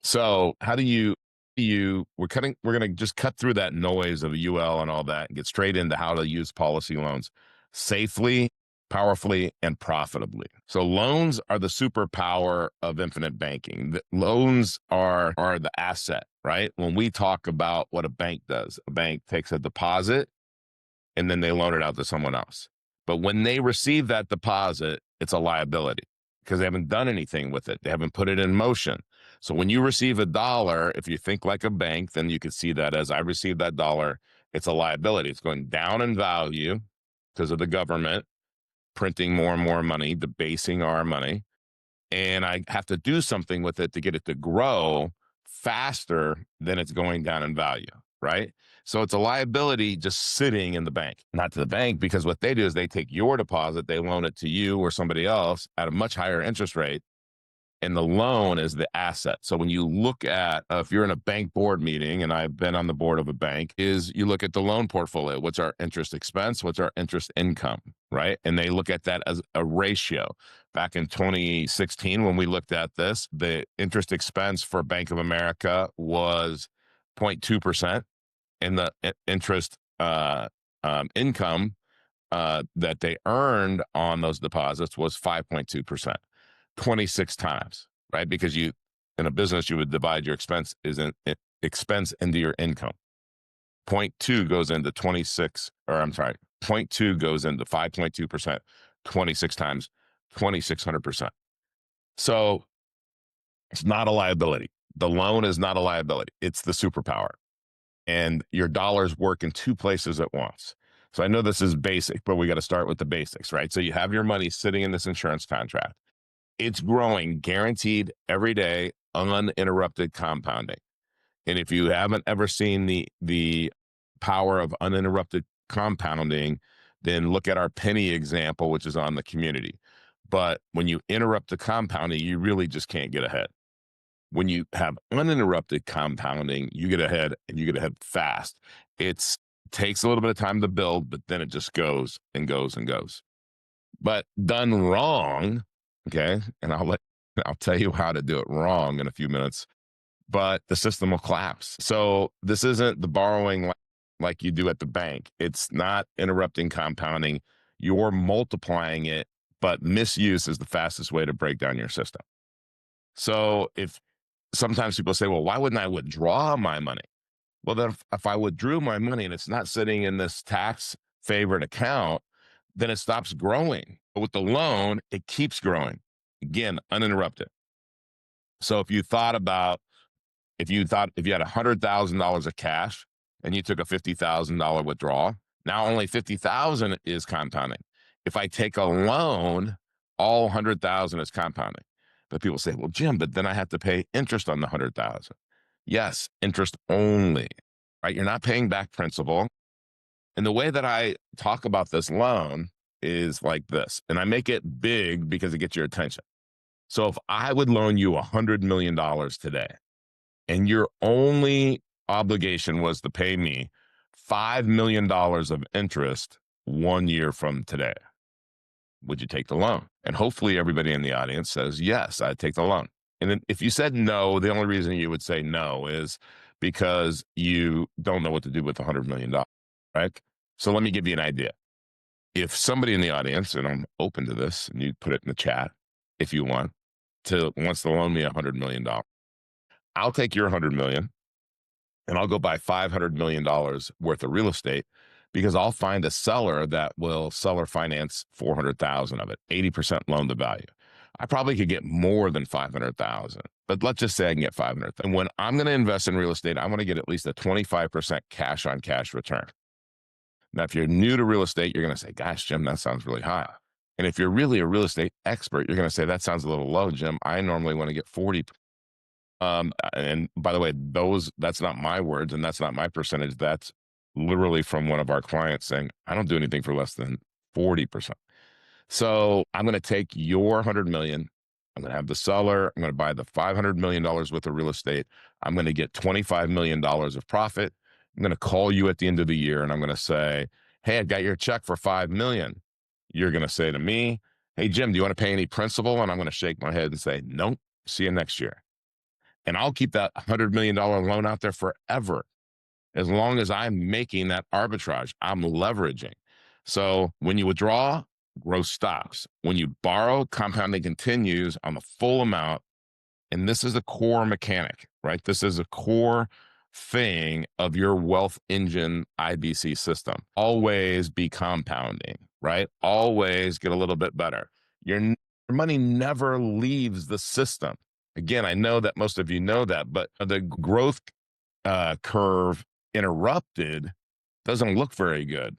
So how do we're going to just cut through that noise of UL and all that and get straight into how to use policy loans safely, powerfully, and profitably. So loans are the superpower of infinite banking. Loans are the asset, right? When we talk about what a bank does, a bank takes a deposit and then they loan it out to someone else. But when they receive that deposit, it's a liability because they haven't done anything with it. They haven't put it in motion. So when you receive a dollar, if you think like a bank, then you could see that as I received that dollar, it's a liability. It's going down in value because of the government printing more and more money, debasing our money. And I have to do something with it to get it to grow faster than it's going down in value, right? So it's a liability just sitting in the bank, not to the bank, because what they do is they take your deposit, they loan it to you or somebody else at a much higher interest rate, and the loan is the asset. So when you look at, if you're in a bank board meeting, and I've been on the board of a bank, is you look at the loan portfolio. What's our interest expense? What's our interest income, right? And they look at that as a ratio. Back in 2016, when we looked at this, the interest expense for Bank of America was 0.2%, and the interest income that they earned on those deposits was 5.2%. 26 times, right? Because you, in a business, you would divide your expense into your income. 0.2 goes into 26, or I'm sorry, 0.2 goes into 5.2%, 26 times, 2,600%. So it's not a liability. The loan is not a liability. It's the superpower. And your dollars work in two places at once. So I know this is basic, but we got to start with the basics, right? So you have your money sitting in this insurance contract. It's growing guaranteed every day, uninterrupted compounding. And if you haven't ever seen the power of uninterrupted compounding, then look at our penny example, which is on the community. But when you interrupt the compounding, you really just can't get ahead. When you have uninterrupted compounding, you get ahead, and you get ahead fast. It takes a little bit of time to build, but then it just goes and goes and goes. But done wrong, okay, and I'll tell you how to do it wrong in a few minutes, but the system will collapse. So this isn't the borrowing like you do at the bank. It's not interrupting compounding. You're multiplying it, but misuse is the fastest way to break down your system. So if sometimes people say, well, why wouldn't I withdraw my money? Well, then if I withdrew my money and it's not sitting in this tax favored account, then it stops growing. But with the loan, it keeps growing. Again, uninterrupted. So if you had $100,000 of cash and you took a $50,000 withdrawal, now only 50,000 is compounding. If I take a loan, all 100,000 is compounding. But people say, well, Jim, but then I have to pay interest on the 100,000. Yes, interest only, right? You're not paying back principal. And the way that I talk about this loan is like this, and I make it big because it gets your attention. So if I would loan you $100 million today, and your only obligation was to pay me $5 million of interest 1 year from today, would you take the loan? And hopefully everybody in the audience says, yes, I'd take the loan. And then if you said no, the only reason you would say no is because you don't know what to do with $100 million, right? So let me give you an idea. If somebody in the audience, and I'm open to this, and you put it in the chat if you wants to loan me $100 million, I'll take your $100 million and I'll go buy $500 million worth of real estate, because I'll find a seller that will seller finance 400,000 of it, 80% loan to value. I probably could get more than 500,000, but let's just say I can get 500,000. And when I'm going to invest in real estate, I want to get at least a 25% cash on cash return. Now, if you're new to real estate, you're going to say, gosh, Jim, that sounds really high. And if you're really a real estate expert, you're going to say, that sounds a little low, Jim. I normally want to get 40. And by the way, that's not my words, and that's not my percentage. That's literally from one of our clients saying, I don't do anything for less than 40%. So I'm going to take your 100 million. I'm going to have the seller. I'm going to buy the $500 million worth of real estate. I'm going to get $25 million of profit. I'm going to call you at the end of the year and I'm going to say, hey, I got your check for $5 million. You're going to say to me, hey, Jim, do you want to pay any principal? And I'm going to shake my head and say, nope, see you next year. And I'll keep that $100 million loan out there forever. As long as I'm making that arbitrage, I'm leveraging. So when you withdraw, growth stops. When you borrow, compounding continues on the full amount. And this is a core mechanic, right? This is a core thing of your wealth engine IBC system. Always be compounding, right? Always get a little bit better. Your money never leaves the system. Again, I know that most of you know that, but the growth curve interrupted doesn't look very good.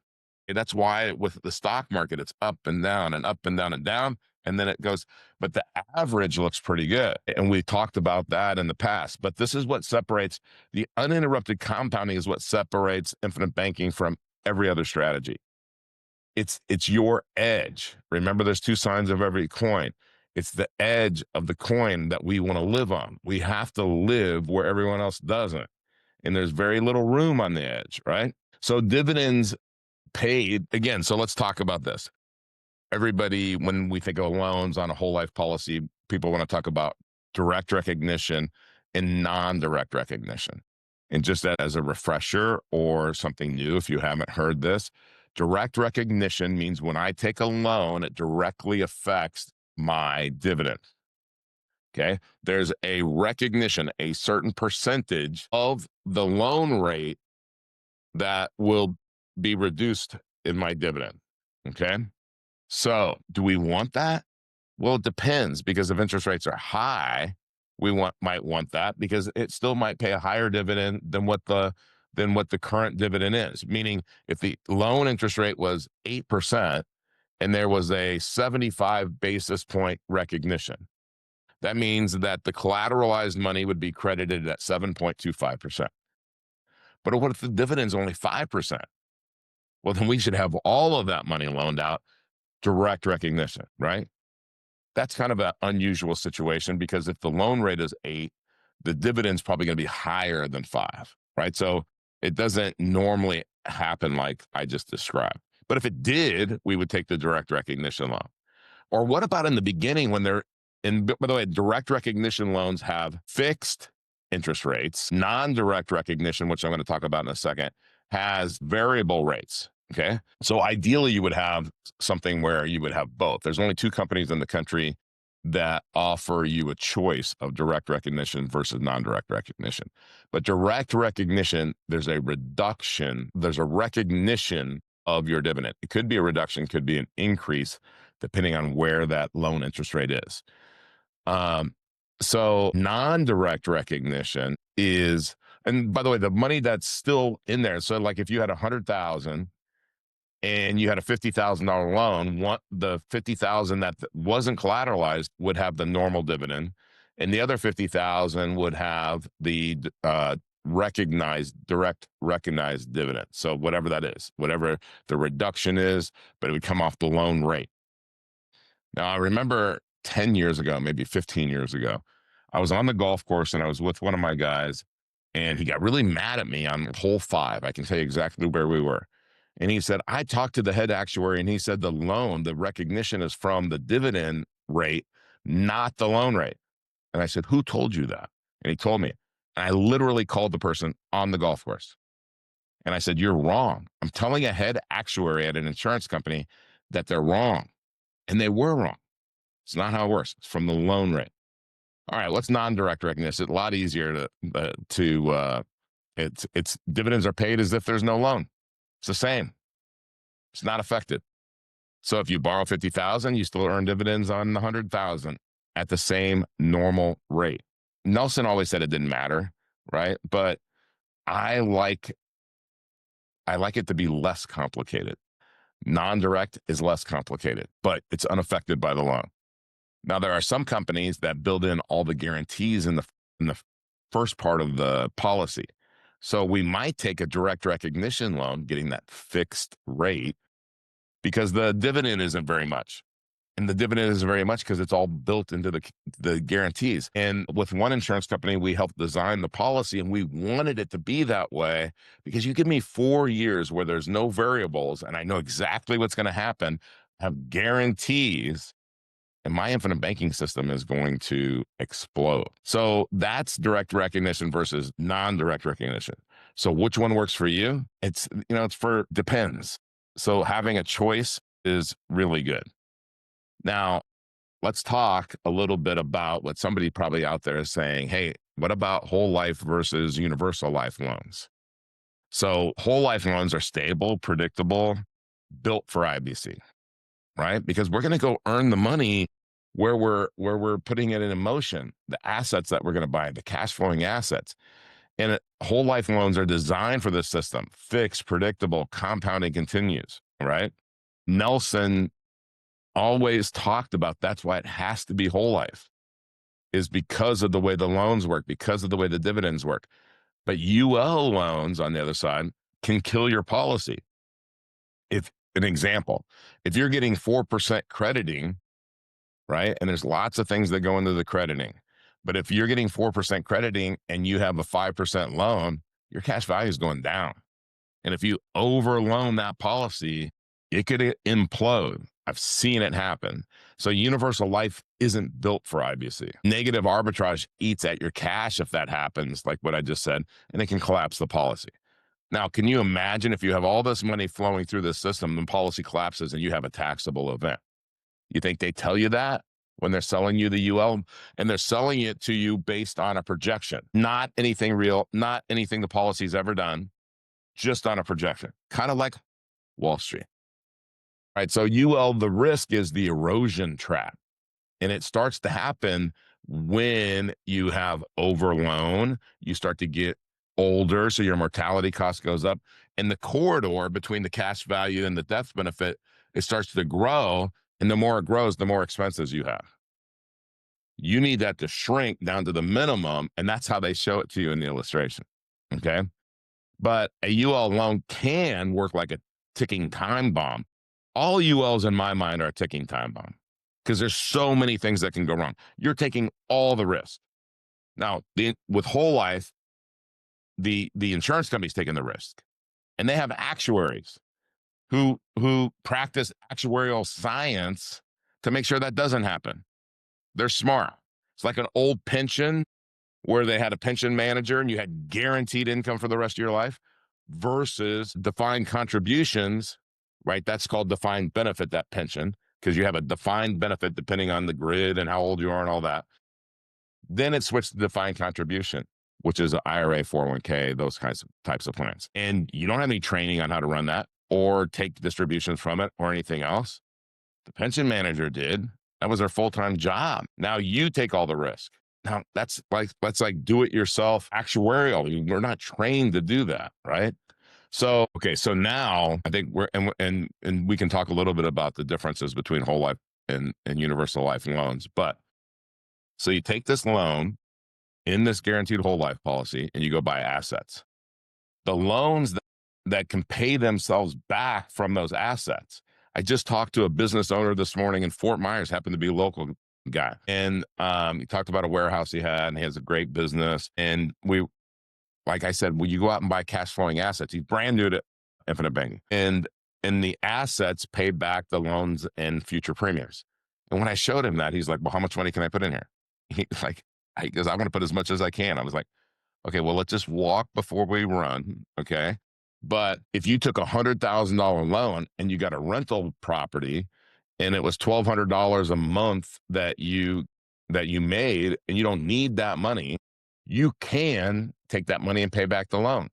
That's why with the stock market, it's up and down and up and down and down. And then it goes, but the average looks pretty good. And we talked about that in the past. But this is what separates the uninterrupted compounding is what separates infinite banking from every other strategy. It's your edge. Remember, there's two sides of every coin. It's the edge of the coin that we want to live on. We have to live where everyone else doesn't. And there's very little room on the edge, right? So dividends paid, again, so let's talk about this. Everybody, when we think of loans on a whole life policy, people want to talk about direct recognition and non-direct recognition. And just as a refresher or something new, if you haven't heard this, direct recognition means when I take a loan, it directly affects my dividend. Okay. There's a recognition, a certain percentage of the loan rate that will be reduced in my dividend. Okay. So do we want that? Well, it depends, because if interest rates are high, we might want that because it still might pay a higher dividend than what the current dividend is. Meaning if the loan interest rate was 8% and there was a 75 basis point recognition, that means that the collateralized money would be credited at 7.25%. But what if the dividend's only 5%? Well, then we should have all of that money loaned out, direct recognition, right? That's kind of an unusual situation, because if the loan rate is 8, the dividend's probably going to be higher than 5, right? So it doesn't normally happen like I just described. But if it did, we would take the direct recognition loan. Or what about in the beginning when they're in, by the way, direct recognition loans have fixed interest rates. Non-direct recognition, which I'm going to talk about in a second, has variable rates. Okay. So ideally you would have something where you would have both. There's only 2 companies in the country that offer you a choice of direct recognition versus non-direct recognition. But direct recognition, there's a reduction, there's a recognition of your dividend. It could be a reduction, could be an increase, depending on where that loan interest rate is. So non-direct recognition is, and by the way, the money that's still in there. So like if you had 100,000 and you had a $50,000 loan, the 50,000 that wasn't collateralized would have the normal dividend, and the other 50,000 would have the direct recognized dividend. So whatever that is, whatever the reduction is, but it would come off the loan rate. Now, I remember 10 years ago, maybe 15 years ago, I was on the golf course and I was with one of my guys, and he got really mad at me on hole 5. I can tell you exactly where we were. And he said, I talked to the head actuary and he said the loan, the recognition is from the dividend rate, not the loan rate. And I said, who told you that? And he told me. And I literally called the person on the golf course. And I said, you're wrong. I'm telling a head actuary at an insurance company that they're wrong. And they were wrong. It's not how it works. It's from the loan rate. All right, what's non-direct recognition? It's a lot easier it's dividends are paid as if there's no loan. It's the same. It's not affected. So if you borrow 50,000, you still earn dividends on 100,000 at the same normal rate. Nelson always said it didn't matter, right? But I like it to be less complicated. Non-direct is less complicated, but it's unaffected by the loan. Now, there are some companies that build in all the guarantees in the first part of the policy. So we might take a direct recognition loan, getting that fixed rate, because the dividend isn't very much. And the dividend isn't very much because it's all built into the guarantees. And with one insurance company, we helped design the policy, and we wanted it to be that way because you give me 4 years where there's no variables and I know exactly what's going to happen, have guarantees, and my infinite banking system is going to explode. So that's direct recognition versus non-direct recognition. So which one works for you? Depends. So having a choice is really good. Now, let's talk a little bit about what somebody probably out there is saying. Hey, what about whole life versus universal life loans? So whole life loans are stable, predictable, built for IBC, right? Because we're going to go earn the money where we're putting it in motion, the assets that we're going to buy, the cash flowing assets. And whole life loans are designed for this system, fixed, predictable, compounding continues, right? Nelson always talked about that's why it has to be whole life, is because of the way the loans work, because of the way the dividends work. But UL loans, on the other side, can kill your policy. If an example, if you're getting 4% crediting, right? And there's lots of things that go into the crediting. But if you're getting 4% crediting and you have a 5% loan, your cash value is going down. And if you overloan that policy, it could implode. I've seen it happen. So universal life isn't built for IBC. Negative arbitrage eats at your cash if that happens, like what I just said, and it can collapse the policy. Now, can you imagine if you have all this money flowing through the system, the policy collapses and you have a taxable event? You think they tell you that when they're selling you the UL? And they're selling it to you based on a projection, not anything real, not anything the policy's ever done, just on a projection, kind of like Wall Street. Right. So UL, the risk is the erosion trap. And it starts to happen when you have overloan, you start to get older, so your mortality cost goes up. And the corridor between the cash value and the death benefit, it starts to grow. And the more it grows, the more expenses you have. You need that to shrink down to the minimum. And that's how they show it to you in the illustration. Okay. But a UL loan can work like a ticking time bomb. All ULs in my mind are a ticking time bomb because there's so many things that can go wrong. You're taking all the risk. Now, with whole life, the insurance company's taking the risk, and they have actuaries who practice actuarial science to make sure that doesn't happen. They're smart. It's like an old pension where they had a pension manager and you had guaranteed income for the rest of your life versus defined contributions, right? That's called defined benefit, that pension, because you have a defined benefit depending on the grid and how old you are and all that. Then it switched to defined contribution, which is an IRA, 401k, those types of plans. And you don't have any training on how to run that or take distributions from it or anything else. The pension manager did. That was their full-time job. Now you take all the risk. Now that's like do it yourself actuarial. We're not trained to do that, right? So okay, so now I think we're and we can talk a little bit about the differences between whole life and universal life loans. But so you take this loan in this guaranteed whole life policy and you go buy assets. The loans that can pay themselves back from those assets. I just talked to a business owner this morning in Fort Myers, happened to be a local guy. And he talked about a warehouse he had, and he has a great business. And like I said, when you go out and buy cash flowing assets, he's brand new to infinite banking. And the assets pay back the loans and future premiums. And when I showed him that, he's like, well, how much money can I put in here? He goes, I'm going to put as much as I can. I was like, okay, well, let's just walk before we run. Okay. But if you took $100,000 loan and you got a rental property and it was $1,200 a month that you made and you don't need that money, you can take that money and pay back the loan.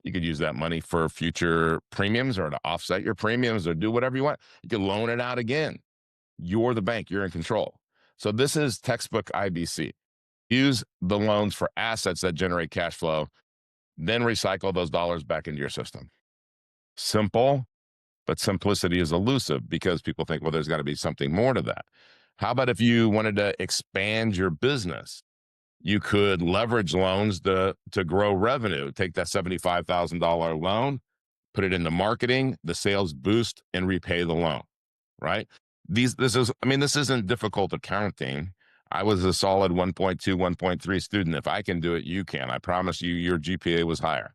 You could use that money for future premiums or to offset your premiums or do whatever you want. You can loan it out again. You're the bank, you're in control. So this is textbook IBC. Use the loans for assets that generate cash flow, then recycle those dollars back into your system. Simple, but simplicity is elusive because people think, well, there's got to be something more to that. How about if you wanted to expand your business? You could leverage loans to grow revenue. Take that $75,000 loan, put it into marketing, the sales boost, and repay the loan, right? This isn't difficult accounting. I was a solid 1.2, 1.3 student. If I can do it, you can. I promise you, your GPA was higher.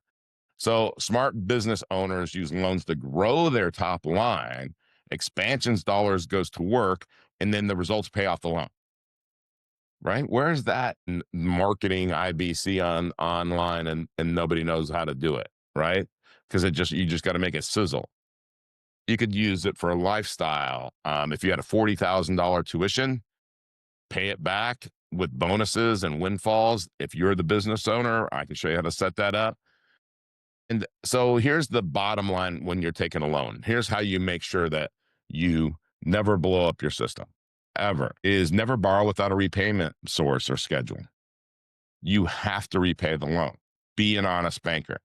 So smart business owners use loans to grow their top line. Expansions dollars goes to work, and then the results pay off the loan. Right? Where's that marketing IBC on online and nobody knows how to do it, right? Because you just got to make it sizzle. You could use it for a lifestyle. If you had a $40,000 tuition, pay it back with bonuses and windfalls. If you're the business owner, I can show you how to set that up. And so here's the bottom line when you're taking a loan. Here's how you make sure that you never blow up your system ever is never borrow without a repayment source or schedule. You have to repay the loan. Be an honest banker.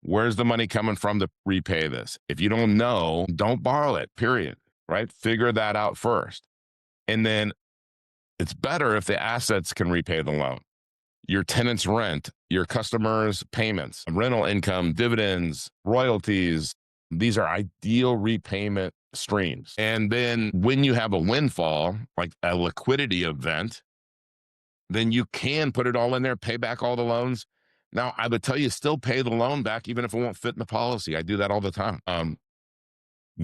Where's the money coming from to repay this? If you don't know, don't borrow it, period. Right? Figure that out first. And then it's better if the assets can repay the loan. Your tenant's rent, your customers' payments, rental income, dividends, royalties. These are ideal repayment streams. And then when you have a windfall, like a liquidity event, then you can put it all in there, pay back all the loans. Now, I would tell you still pay the loan back, even if it won't fit in the policy. I do that all the time. If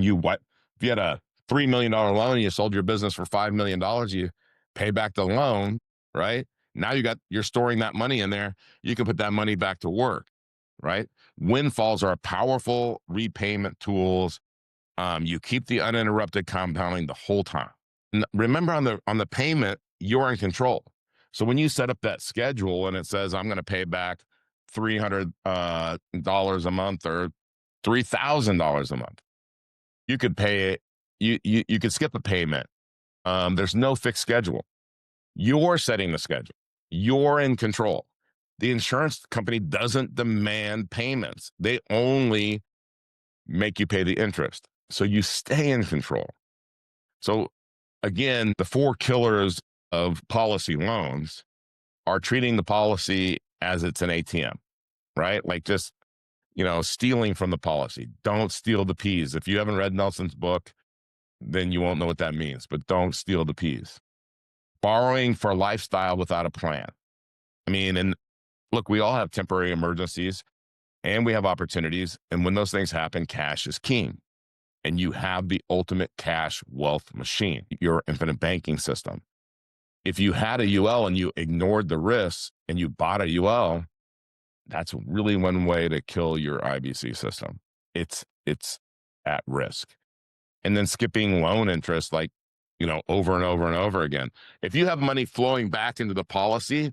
you had a $3 million loan and you sold your business for $5 million, you pay back the loan, right? Now you're storing that money in there. You can put that money back to work, right? Windfalls are powerful repayment tools. You keep the uninterrupted compounding the whole time. Remember on the payment, you're in control. So when you set up that schedule and it says, I'm going to pay back $300 a month or $3,000 a month, you could pay it. You could skip a payment. There's no fixed schedule. You're setting the schedule. You're in control. The insurance company doesn't demand payments. They only make you pay the interest. So you stay in control. So again, the four killers of policy loans are treating the policy as it's an ATM, right? Like just, stealing from the policy. Don't steal the peas. If you haven't read Nelson's book, then you won't know what that means, but don't steal the peas. Borrowing for lifestyle without a plan. I mean, and look, we all have temporary emergencies and we have opportunities. And when those things happen, cash is king. And you have the ultimate cash wealth machine, your infinite banking system. If you had a UL and you ignored the risks and you bought a UL, that's really one way to kill your IBC system. It's at risk. And then skipping loan interest, like, over and over and over again. If you have money flowing back into the policy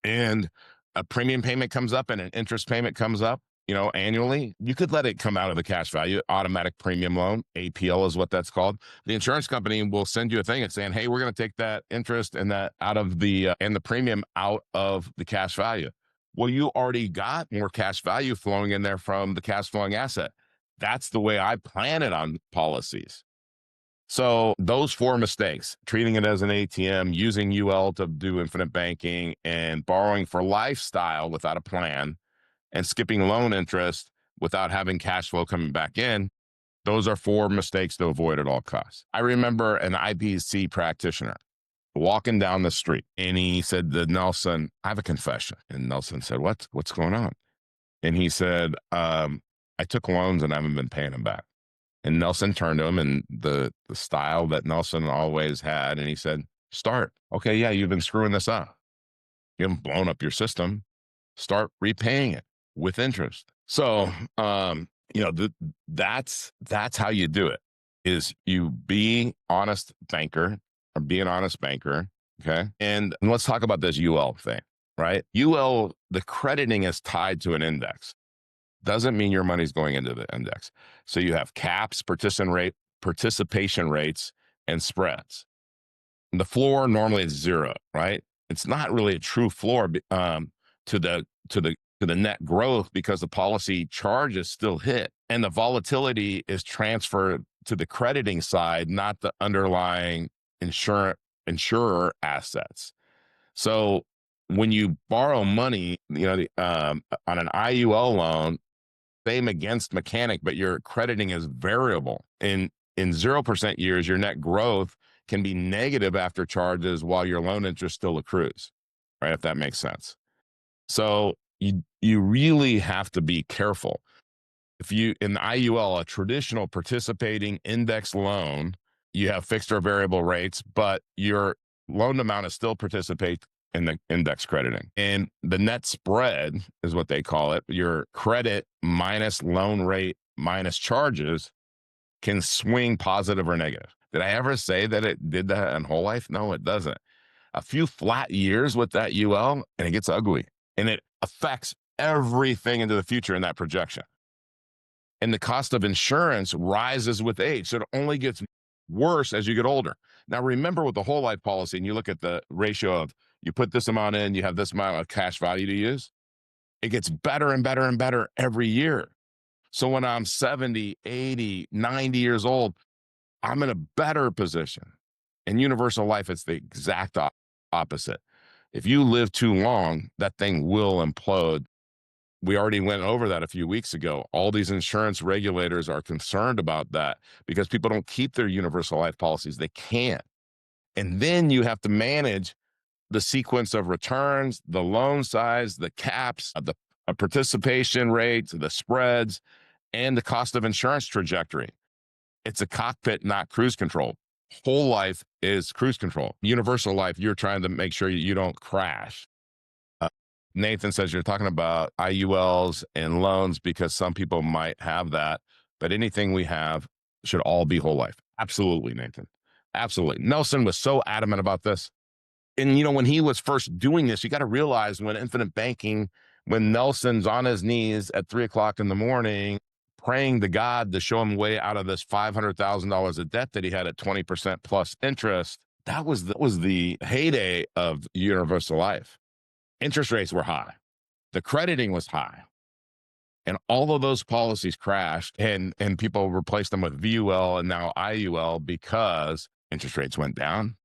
and a premium payment comes up and an interest payment comes up, annually, you could let it come out of the cash value, automatic premium loan, APL is what that's called. The insurance company will send you a thing and saying, hey, we're going to take that interest and that out of and the premium out of the cash value. Well, you already got more cash value flowing in there from the cash flowing asset. That's the way I plan it on policies. So those four mistakes, treating it as an ATM, using UL to do infinite banking, and borrowing for lifestyle without a plan, and skipping loan interest without having cash flow coming back in, those are four mistakes to avoid at all costs. I remember an IBC practitioner walking down the street and he said to Nelson, I have a confession. And Nelson said, what's going on? And he said, I took loans and I haven't been paying them back. And Nelson turned to him and the style that Nelson always had. And he said, start. Okay, yeah, you've been screwing this up. You haven't blown up your system. Start repaying it with interest. So, that's how you do it, is you be honest banker or be an honest banker. Okay. And let's talk about this UL thing, right? UL, the crediting is tied to an index. Doesn't mean your money's going into the index. So you have caps, participation rates, and spreads. The floor normally is zero, right? It's not really a true floor to the net growth because the policy charge is still hit and the volatility is transferred to the crediting side, not the underlying insurer assets. So when you borrow money, on an IUL loan, same against mechanic, but your crediting is variable. In 0% years, your net growth can be negative after charges while your loan interest still accrues, right? If that makes sense. So you really have to be careful. If you, in the IUL, a traditional participating index loan, you have fixed or variable rates, but your loan amount is still participate in the index crediting. And the net spread is what they call it. Your credit minus loan rate minus charges can swing positive or negative. Did I ever say that it did that in whole life? No, it doesn't. A few flat years with that UL and it gets ugly, and it affects everything into the future in that projection. And the cost of insurance rises with age. So it only gets worse as you get older. Now, remember with the whole life policy, and you look at the ratio of you put this amount in, you have this amount of cash value to use, it gets better and better and better every year. So when I'm 70, 80, 90 years old, I'm in a better position. In universal life, it's the exact opposite. If you live too long, that thing will implode. We already went over that a few weeks ago. All these insurance regulators are concerned about that because people don't keep their universal life policies. They can't. And then you have to manage the sequence of returns, the loan size, the caps, the participation rates, the spreads, and the cost of insurance trajectory. It's a cockpit, not cruise control. Whole life is cruise control. Universal life, you're trying to make sure you don't crash. Nathan says you're talking about IULs and loans because some people might have that, but anything we have should all be whole life. Absolutely, Nathan. Absolutely. Nelson was so adamant about this. And, when he was first doing this, you got to realize when infinite banking, when Nelson's on his knees at 3:00 in the morning, praying to God to show him a way out of this $500,000 of debt that he had at 20% plus interest, that was the heyday of universal life. Interest rates were high. The crediting was high. And all of those policies crashed, and people replaced them with VUL and now IUL because interest rates went down.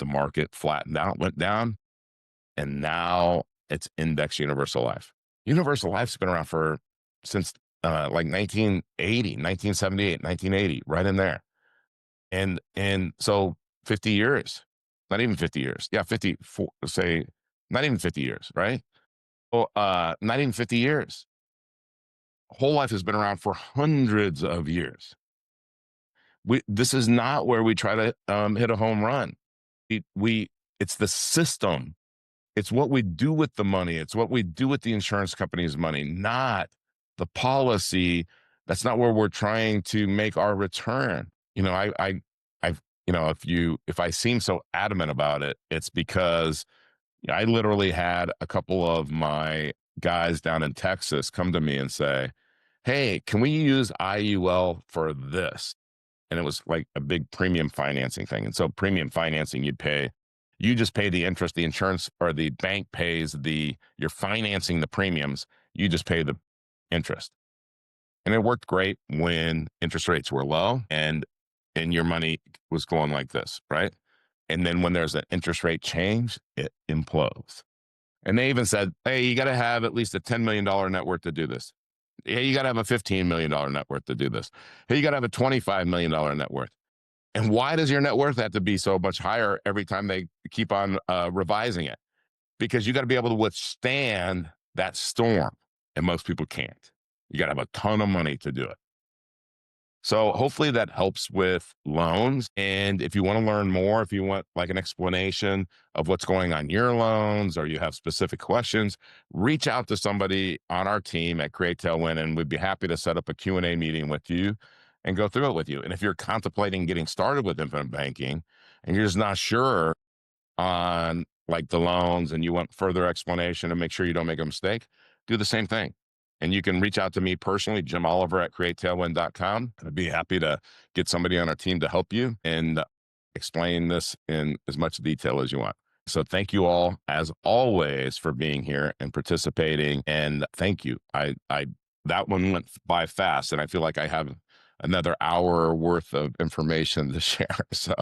The market flattened out, went down, and now it's index universal life. Universal life's been around since like 1980, 1978, 1980, right in there. And so 50 years, not even 50 years. Yeah, 54, say, not even 50 years, right? Well, not even 50 years. Whole life has been around for hundreds of years. This is not where we try to hit a home run. It's the system. It's what we do with the money. It's what we do with the insurance company's money, not the policy. That's not where we're trying to make our return. If I seem so adamant about it, it's because I literally had a couple of my guys down in Texas come to me and say, "Hey, can we use IUL for this?" And it was like a big premium financing thing. And so premium financing, you just pay the interest, the insurance or the bank pays you're financing the premiums. You just pay the interest. And it worked great when interest rates were low and your money was going like this, right? And then when there's an interest rate change, it implodes. And they even said, hey, you got to have at least a $10 million net worth to do this. Hey, you got to have a $15 million net worth to do this. Hey, you got to have a $25 million net worth. And why does your net worth have to be so much higher every time they keep on revising it? Because you got to be able to withstand that storm. And most people can't. You got to have a ton of money to do it. So hopefully that helps with loans. And if you want to learn more, if you want like an explanation of what's going on your loans, or you have specific questions, reach out to somebody on our team at Create Tailwind, and we'd be happy to set up a Q&A meeting with you and go through it with you. And if you're contemplating getting started with infinite banking and you're just not sure on like the loans and you want further explanation to make sure you don't make a mistake, do the same thing. And you can reach out to me personally, Jim Oliver at createtailwind.com. I'd be happy to get somebody on our team to help you and explain this in as much detail as you want. So thank you all, as always, for being here and participating. And thank you. That one went by fast, and I feel like I have another hour worth of information to share. So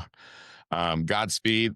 Godspeed.